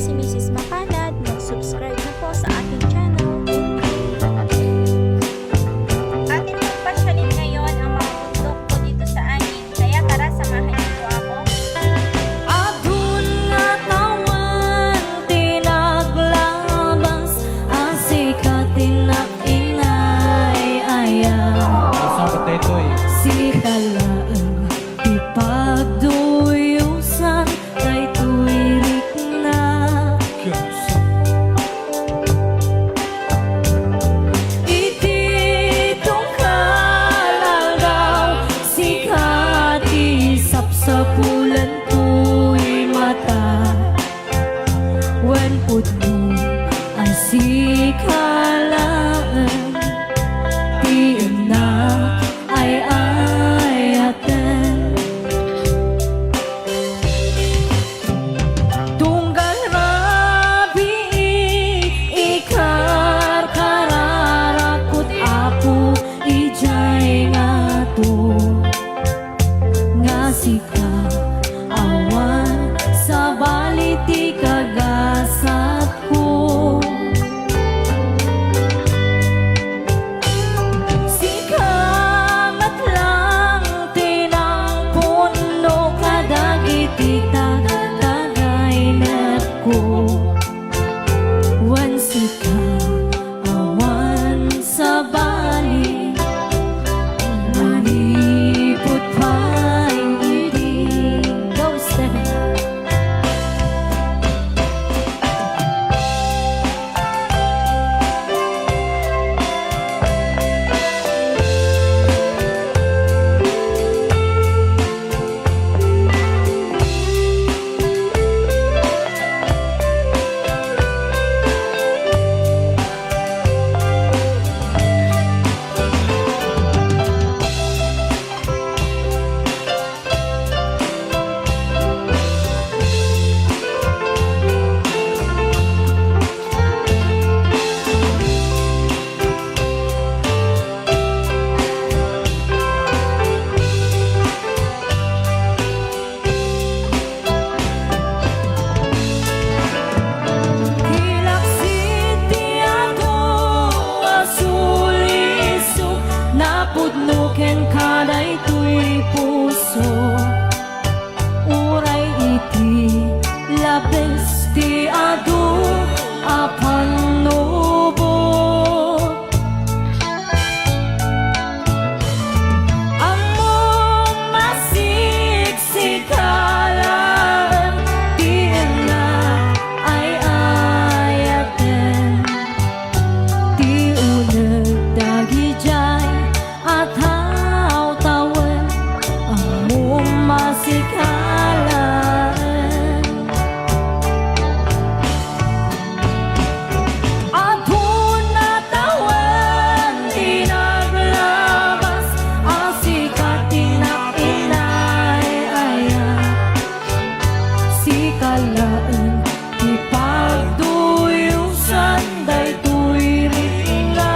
si Mrs. Mapanad. Mag-subscribe na po sa ating channel. Thank you. Atin pong pasyalin ngayon ang mga bundok po dito sa amin. Kaya tara, samahan niyo po ako. Adun nga tawan, tinaglabas, ang sikat tinag-inay ayaw. Sabat ito eh. Si kalaan, ipagduyusan, kay tuwirik na. Ititong kalagaw, sikat isap sa pulan tuy mata. When put mo ang sikalaan, tiyan na ay ayaten. Tunggal rabi ikar kararakot apo ijay nga to. Nga sika awan sa baliti kagasat ko. Sikamat lang tinangkon no kadagiti tagaynet ko. Wan sika awan sa bali, manipot pa'y ibig. Go, Steph. Kilaksit ti ako asuliso, napudnuken kaday tuy puso. Uray iti labes ti adu apan nubot. Among masiksikalan, tiyan na ay ayaten. Ti uneg dagi jay at hawtawan, among masikalan. Adun na tawan, tinaglabas, ang sikat tinag-inay ayaw. Si kalaan, ipagduyusan, day tuwirik na.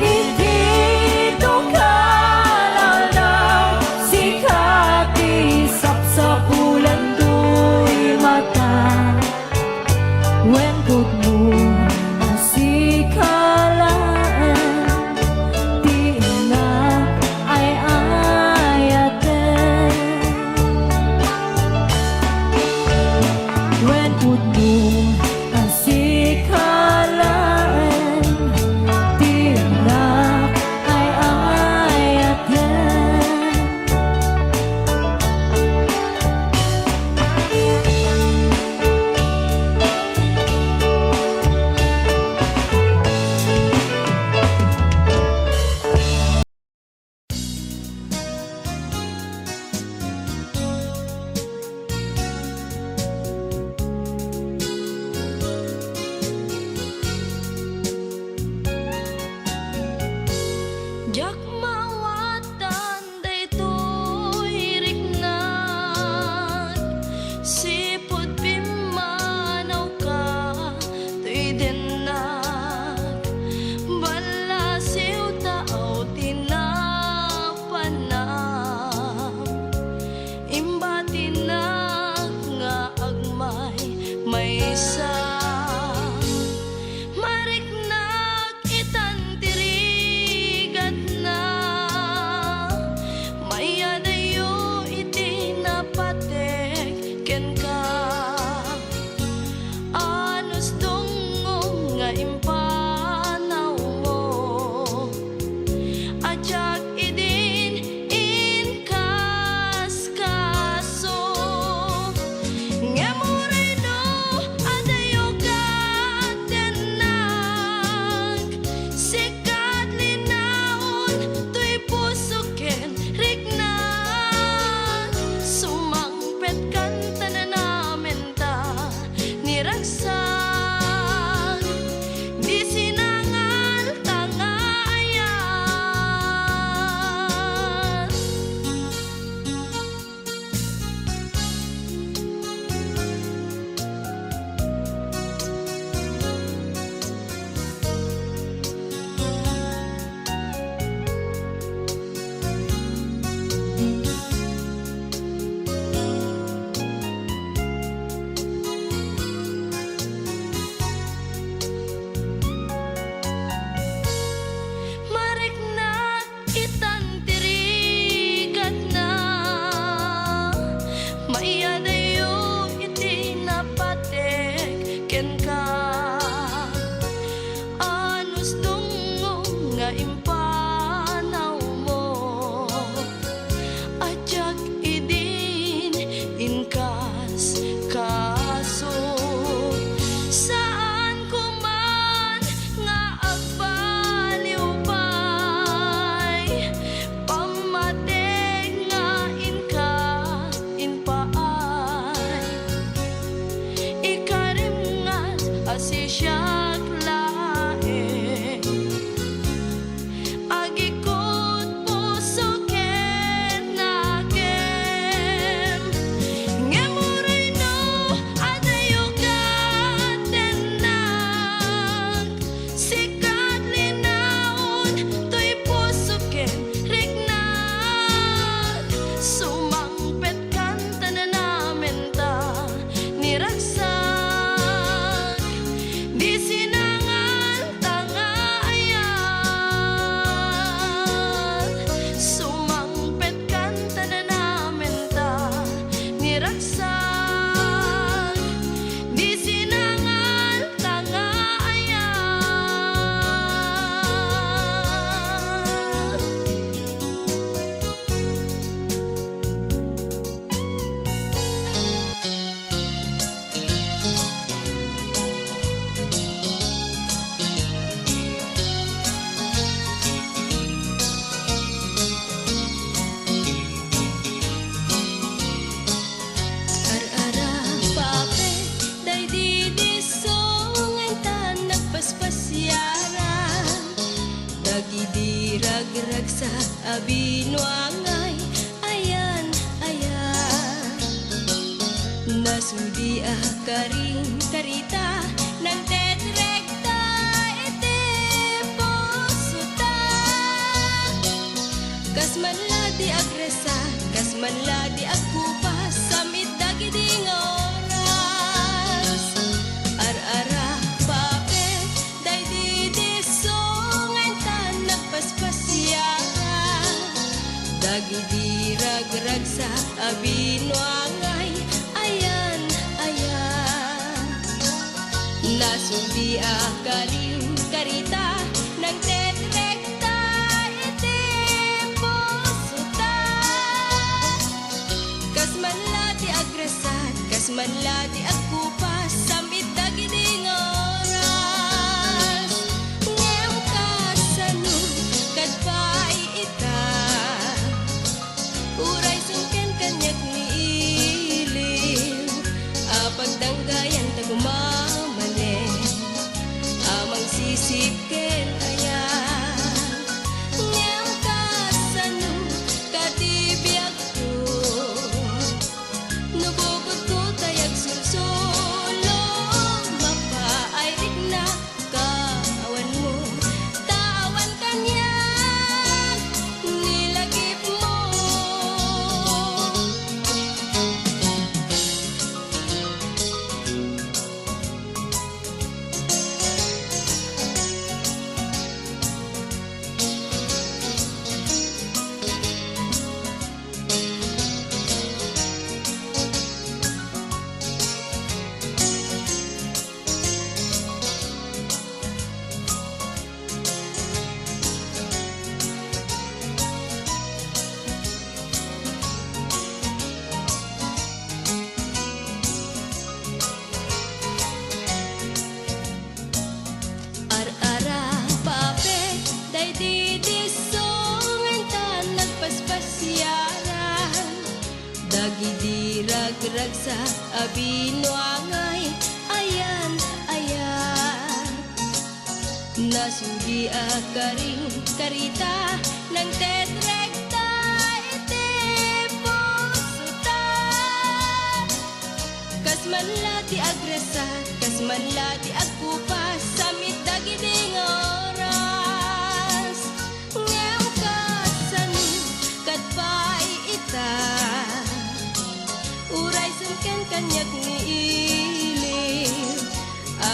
Ititong kalagaw, sikat isap sa pulan tuy mata. When good mo ang sikalaan, di na ay ayaten. Nasudi karing karita ng tetrekta iti pusuta. Kas manladi agresa, kas manladi agkupas, samit dagiding oras. Ar-ara papel, day didisongan tan nagpaspasyara. Dagidi ragrag sa abinwangay, ayan, ayan. Nasudi karing karita ng tetrekta iti pusuta. Kas manlati agresat, kas manlati agkupas, samit dagiding oras. Ngem kasano kadpay ita, uray sungken kanyak ni ilim. Pagdanggayan tagumamanen, amang sisipken ayan. Ngem kasano katibiyag ko, nubukod ko tayag sulsulo. Mapairik na kawan mo, tawan kanyak nilagip mo. Ar-ara pape, day didisongan tan nagpaspasyaran. Dagidi ragrag sa abinwangay, ayan, ayan. Nasudi karing karita ng tetrekta iti pusuta. Kas manlati agresat, kas manlati agkupas, samit dagiding oras. Ngem kasano kadpay ita, uray sungken kanyak ni ilim.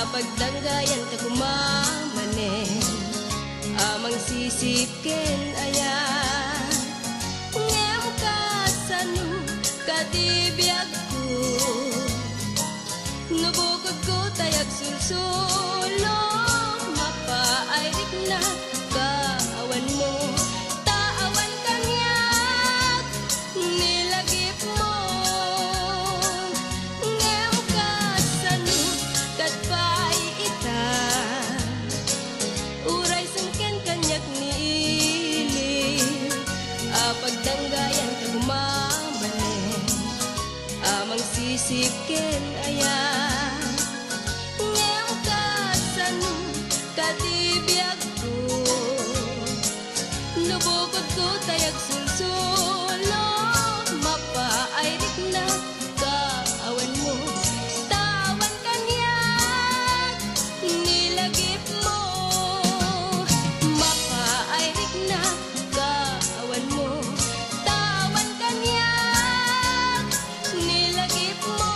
Pagdanggayan tagumamanen, amang sisipken ayan. Ngem kasano katibiyag ko, nubukod ko tayag sulsulo. Mapairik na kawan mo, tawan kanyak nilagip mo. Ngem kasano kadpay ita, uray sungken kanyak ni ilim. Pagdanggayan tagumamanen, amang sisipken ayan. Ngem kasano katibiyag ko, nubukod ko tayag sulsulo. Mapairik na kawan mo, tawan kanyak nilagip mo. Mapairik na kawan mo, tawan kanyak nilagip mo.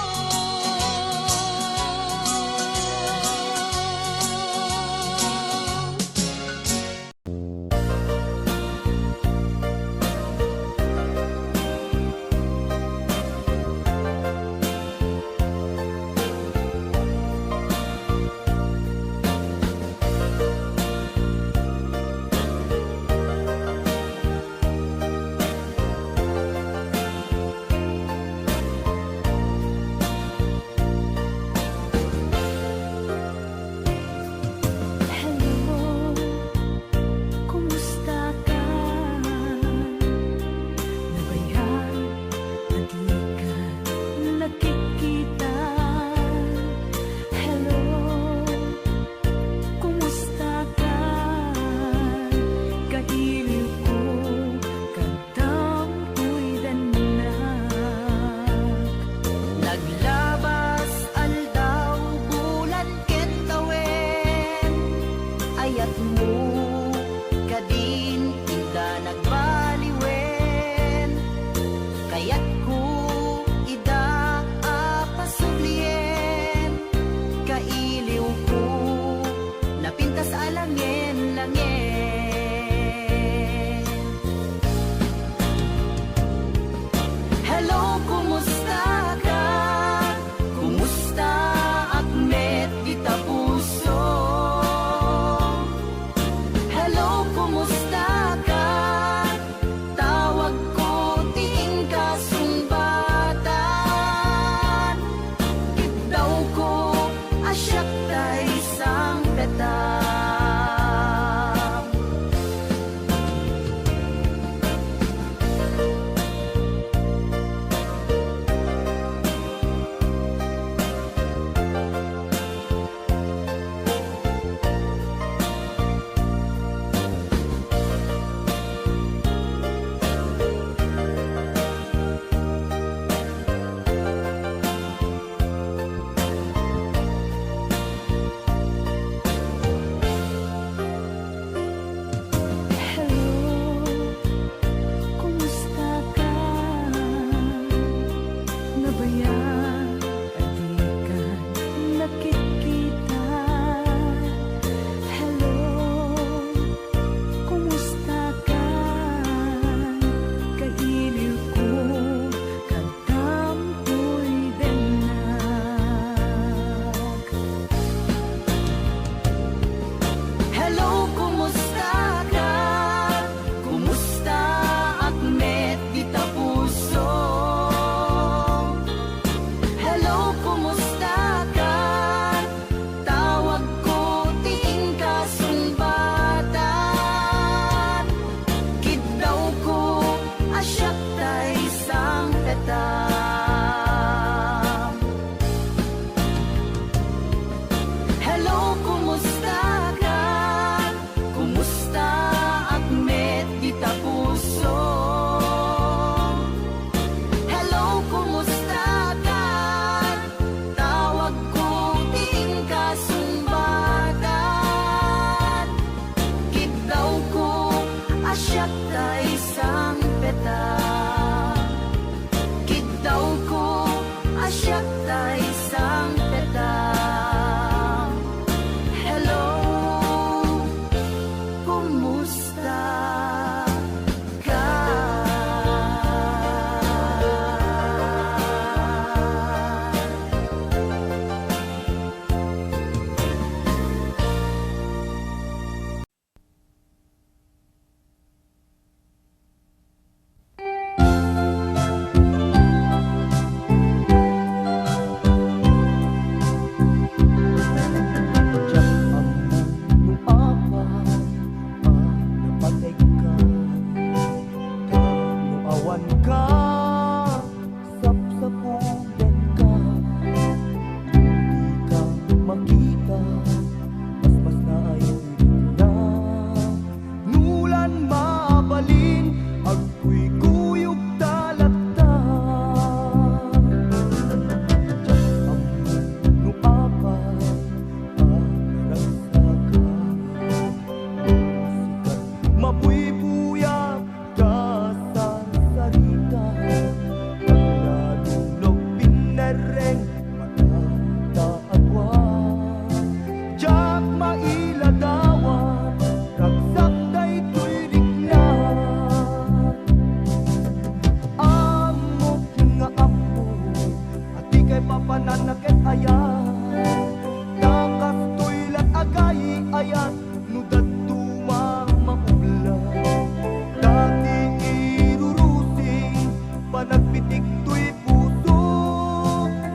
panagpitik to'y puso.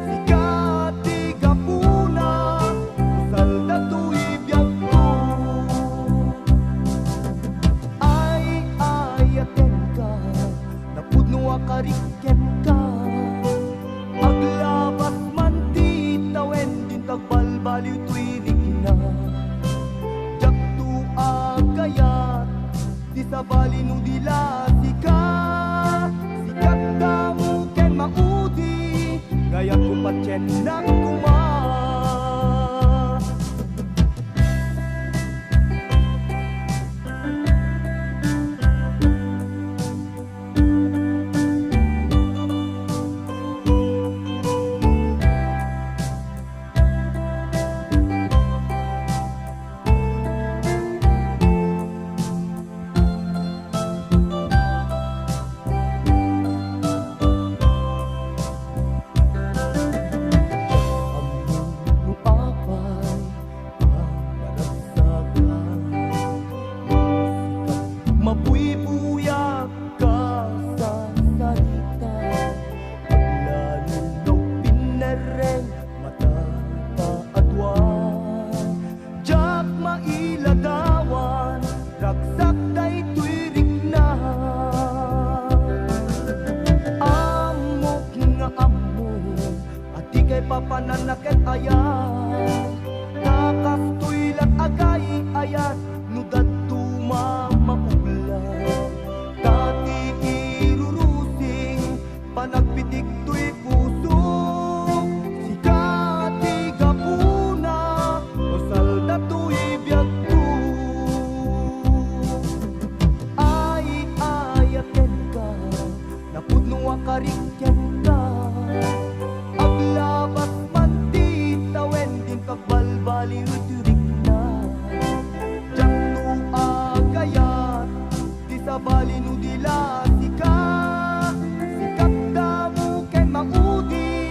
Sikat di gapuna, usal na to'y biyag ko. Ay ayaten ka, napudno akarikyan ka. Aglabas man di tawen, din tagbalbaliw to'y rigna. Jak tu agayat, di sa bali no dila sika. Sikat damu ken maudi, gaya ko patyen na kuma. Mabuy-buyak ka sa salita, paglalo daw pinareng mata paadwan. Jak mailadawan, ragsak day tuirik na. Amok nga amok, at di kay papananaket ayan. Nakastoy lang agay ayat, nudad mauplan. Dati irurusing, panagpitik to'y puso. Sikat di gapuna, usal na to'y biyag ko. Ay ayaten ka, napudno akarikyan ka. Aglabas man di tawen, din pagbalbali utirik na. Jak tu agayat, di sa bali no dila sika. Sikat damu ken maudi,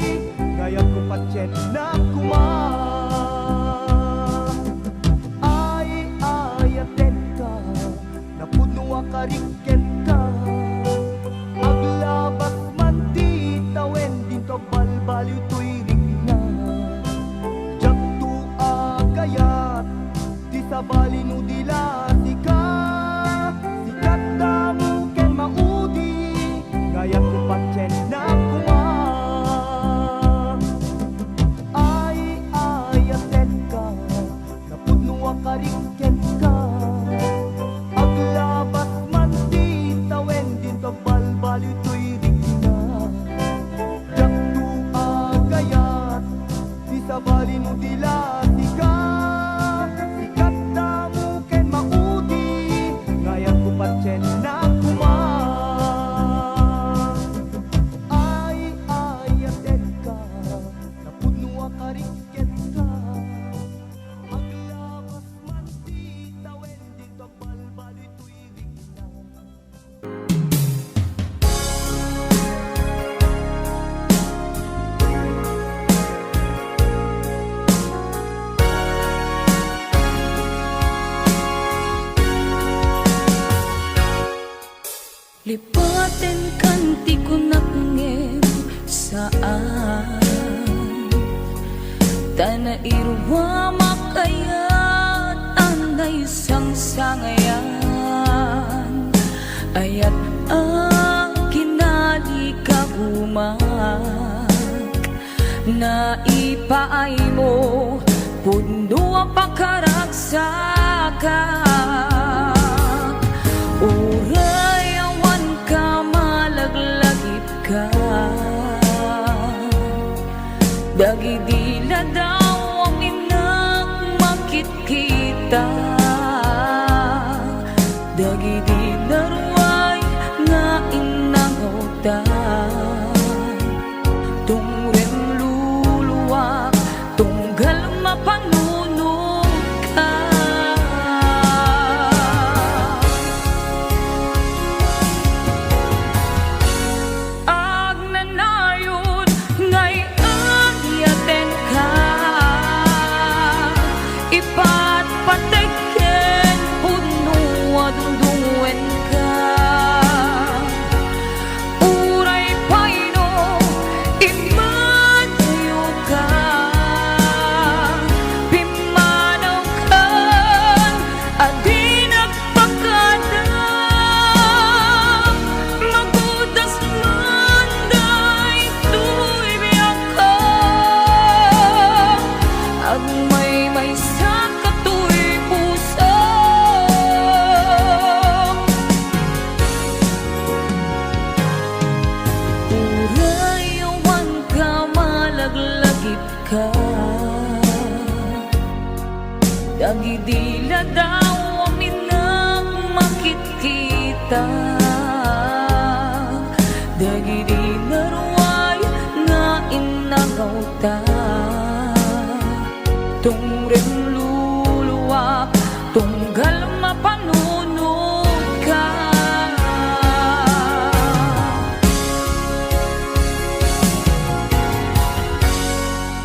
gaya ko patyen na kuma. Ay ayaten ka, napudno akarikyan ka. Aglabas man di tawen, din pagbalbaliw to'y rigna. Jak tu agayat, di sa bali no dila sika. Sikat damu ken maudi, gaya ko patyen na kuma. Ay ayaten ka, napudno akarikyan ka. Aglabas man di tawen, din pagbalbaliw to'y rigna. Jak tu agayat, di sa bali no dila sika. Sikat damu ken maudi, gaya ko patyen na kuma. Ay ayaten ka, napudno akarikyan ka. Aglabas man di tawen, din pagbalbaliw to'y rigna. Lipaten kanti ko nakngem saan Tana irwa makayat anay sang sangayan Ayat ang kinali kagumak Na ipaay mo puno ang pagkaragsakan Uray awan ka malaglagip ka Dagidila daw ang inang makikita Dagidila ruay nga inang utan Tungrem luluwa tunggal mapanunong ka Agnanayod ngay agyaten ka Ipatpateken puno adungdungwen ka Uray pa dila daw amin nang makikita. Dagiti narway nga inagaw ta. Tungrem luluwa, tunggal mapanunod ka.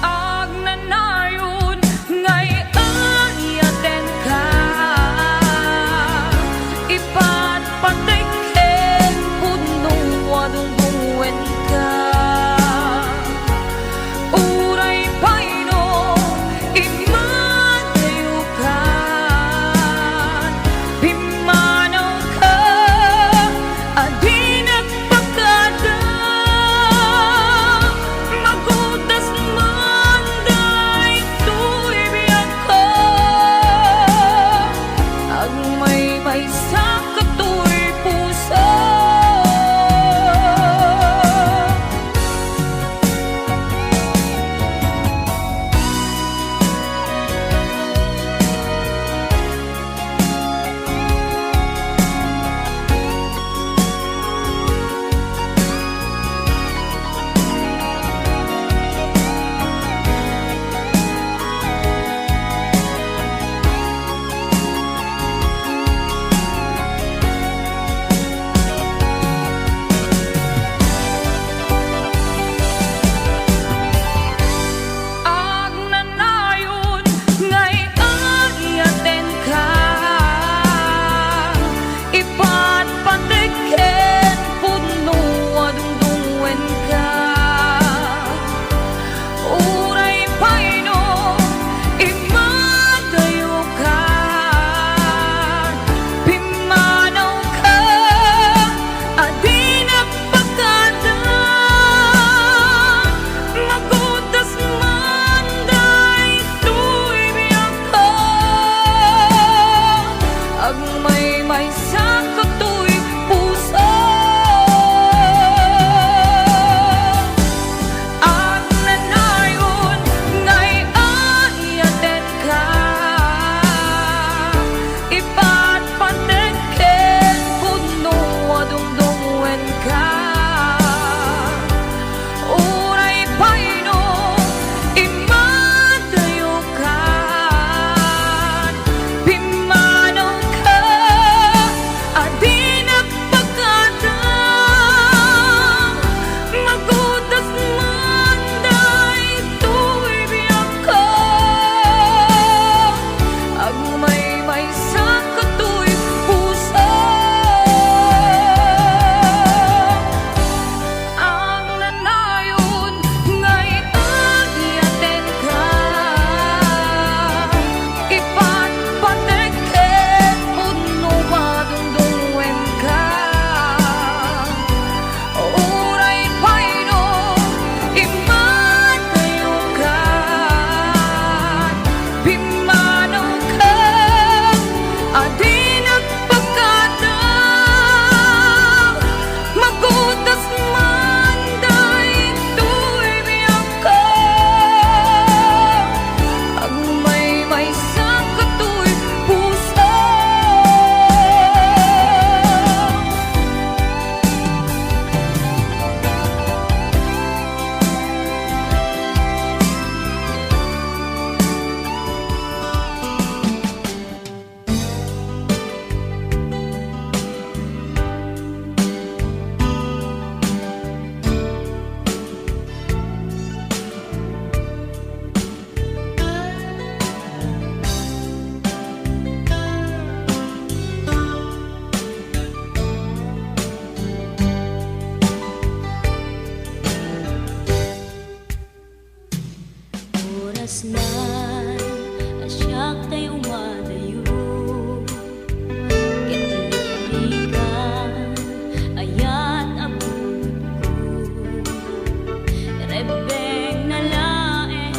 Agnanayon ngay ayaten ka, ipatpatiken punong wadungdungwen ka. Uray paino imadayukan, pimanaw ka adinak pagkada. Magutas man day to'y biyak ka, agmay sa kato'y puso. Agnanayon ngay ayaten ka, ipatpatiken punong wadungdungwen ka. Uray paino imadayukan, pimanaw ka adinak pagkada. Magutas man day to'y biyak ka, agmay sa kato'y puso. Agnanayon ngay ayaten ka, ipatpatiken punong wadungdungwen ka. Uray paino imadayukan, pimanaw ka adinak pagkada. Magutas man day to'y biyak ka, agmay sa kato'y puso. Agnanayon ngay ayaten ka, ipatpatiken punong wadungdungwen ka. Uray paino imadayukan, pimanaw ka adinak pagkada. Magutas man day to'y biyak ka, agmay sa kato'y puso. Oras na asyak tayo madayo, kitlikan ayat abot ko. Rebeng na lae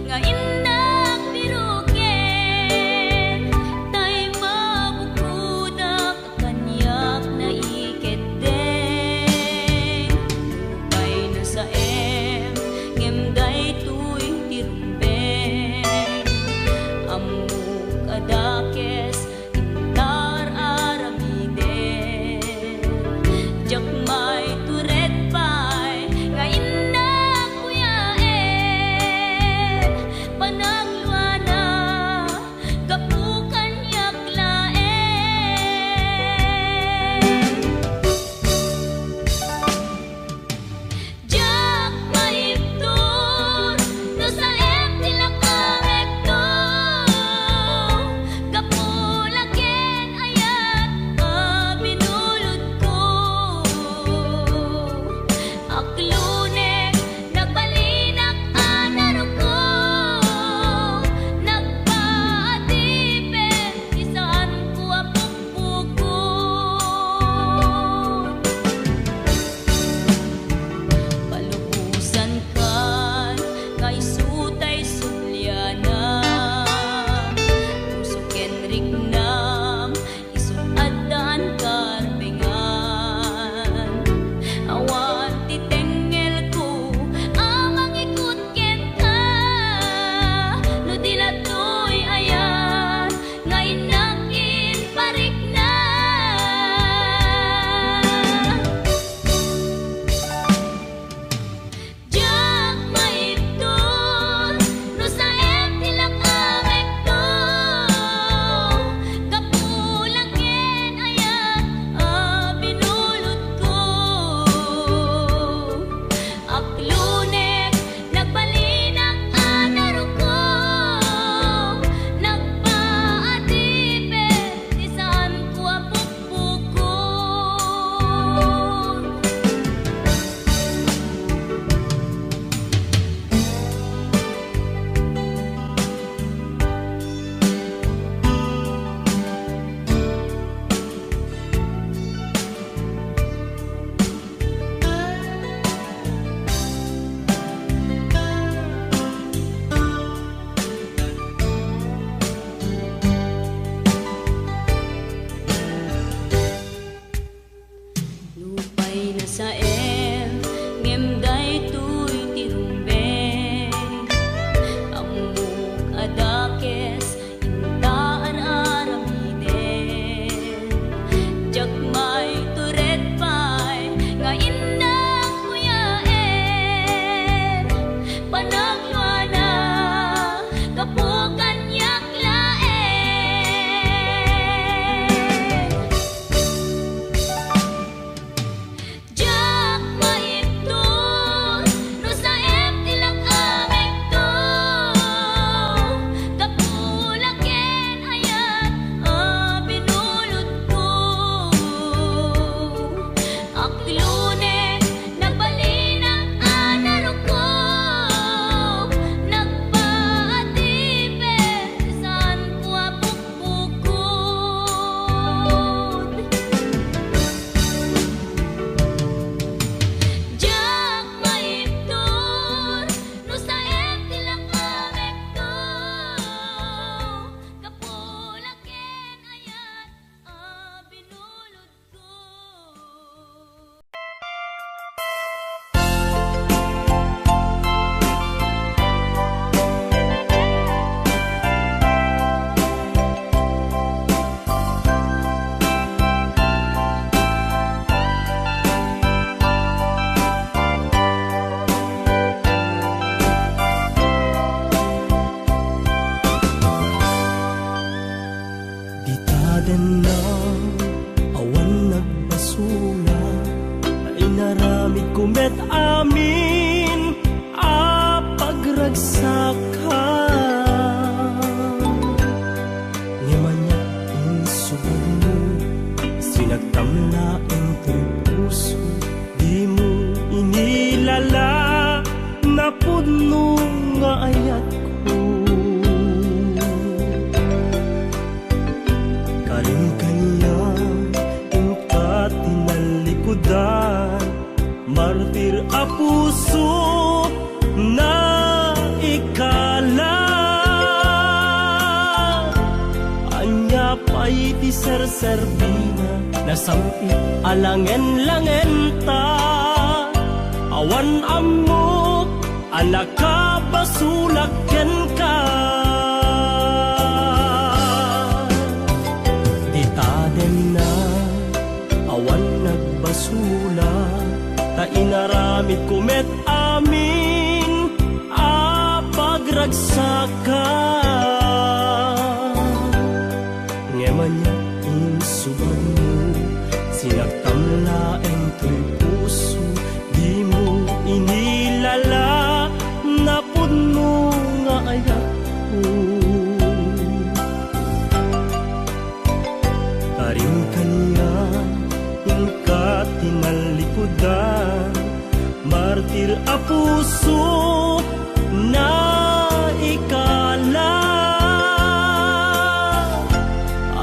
nga inak biruken, tay mabukudak kanyak na iketeng. Lupay na sa ngem day to'y tirumben. amin a pagragsakan. Ngimanya insubad mo, sinagtamla ang puso, di mo inilala na puno nga ayat ko. Karing kanya ingka tinalikudan, martir a puso na ikala. Anya pa'y ti serserbina, nasampi alangen-langen ta. Awan amok, anak ka basulakyan ka. Di taden na, awan nagbasula, ta inaramid kumet amin a pagragsaka. Ngemanya insubad mo, sinagtamla ang tuy puso, di mo inilala na puno nga ayat ko. Karing kanya ingka tinalikudan, martir a puso na ikala.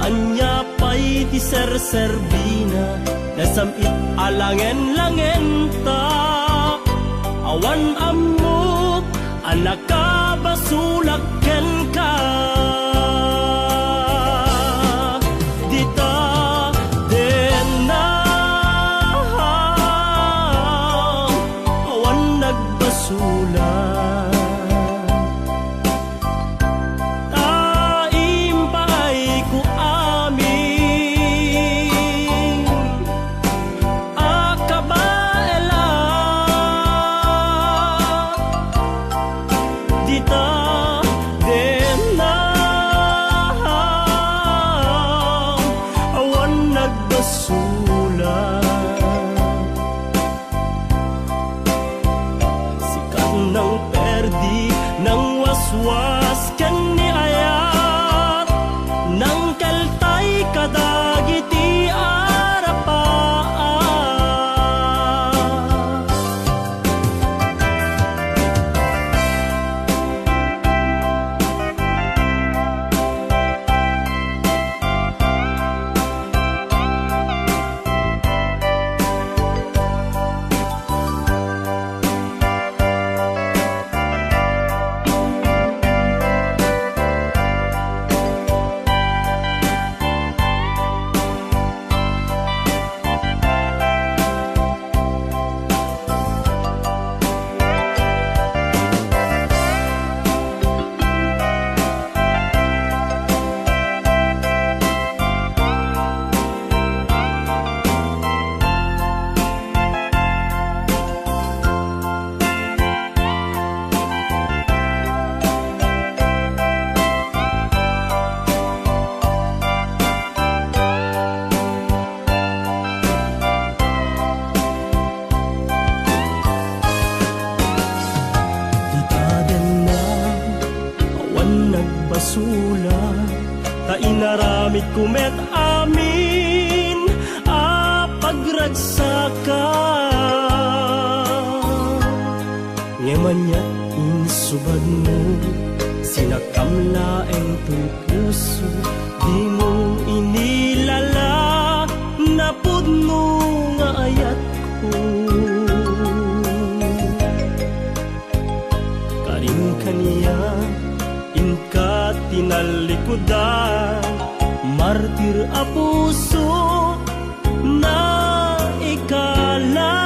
Anya pa'y ti serserbina, nasamit alangen-langen ta. Awan amok, anak ka basulakyan ka. Dita den na, awan nagbasulan. Taim pa'y ku amin akabaela. Dita den na, awan nagbasulan. Sikat ng perdi, ng waswas kan ni ayat, ng kaltay kadagiti arapaan. Nagbasula, ta inaramid kumet amin a pagragsaka. Ngemanya insubad mo, sinakamla ang tuy puso, di mo inilala na puno nga ayat ko. Karing kaniya ingka tinalikudan, martir a puso na ikala.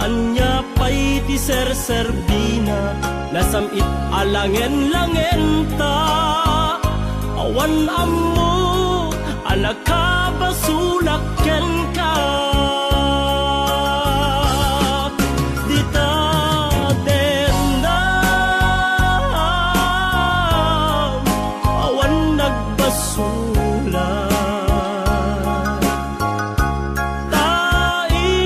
Anya pa'y ti serserbina, nasamit alangen-langen ta. Awan ammo, anak ka basulakyan ka. Basulan taim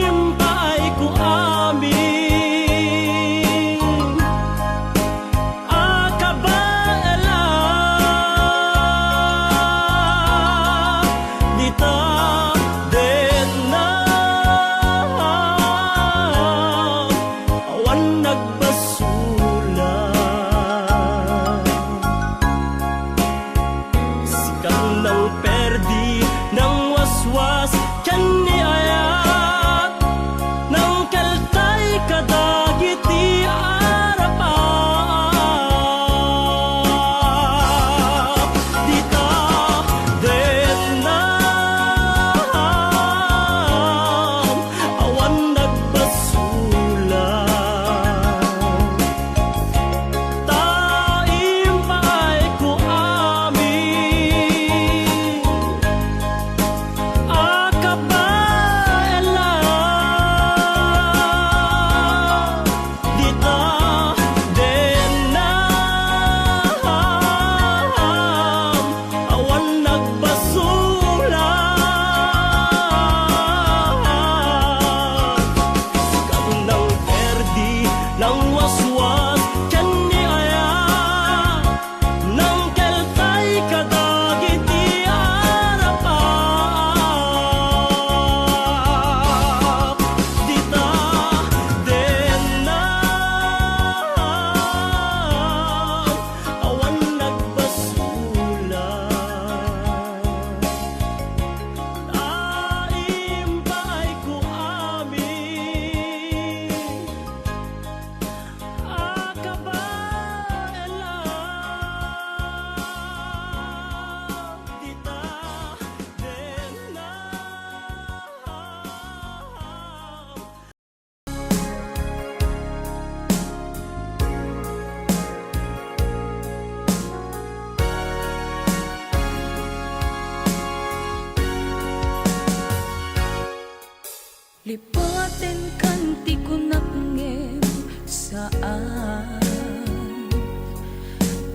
Ipaten kanti ko nakngem saan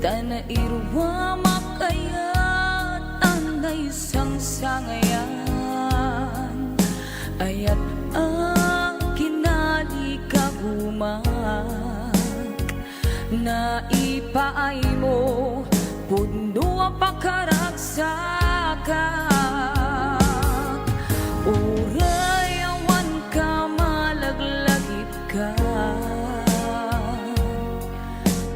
Tana irwa makayat anay sang sangayan Ayat ang kinali kagumak Na ipaay mo puno pakaraksakan Uray awan ka malaglagip ka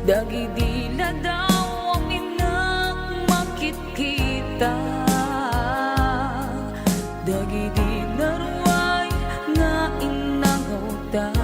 Dagidila daw ang inak makikita Dagidila ruay nga inangaw ta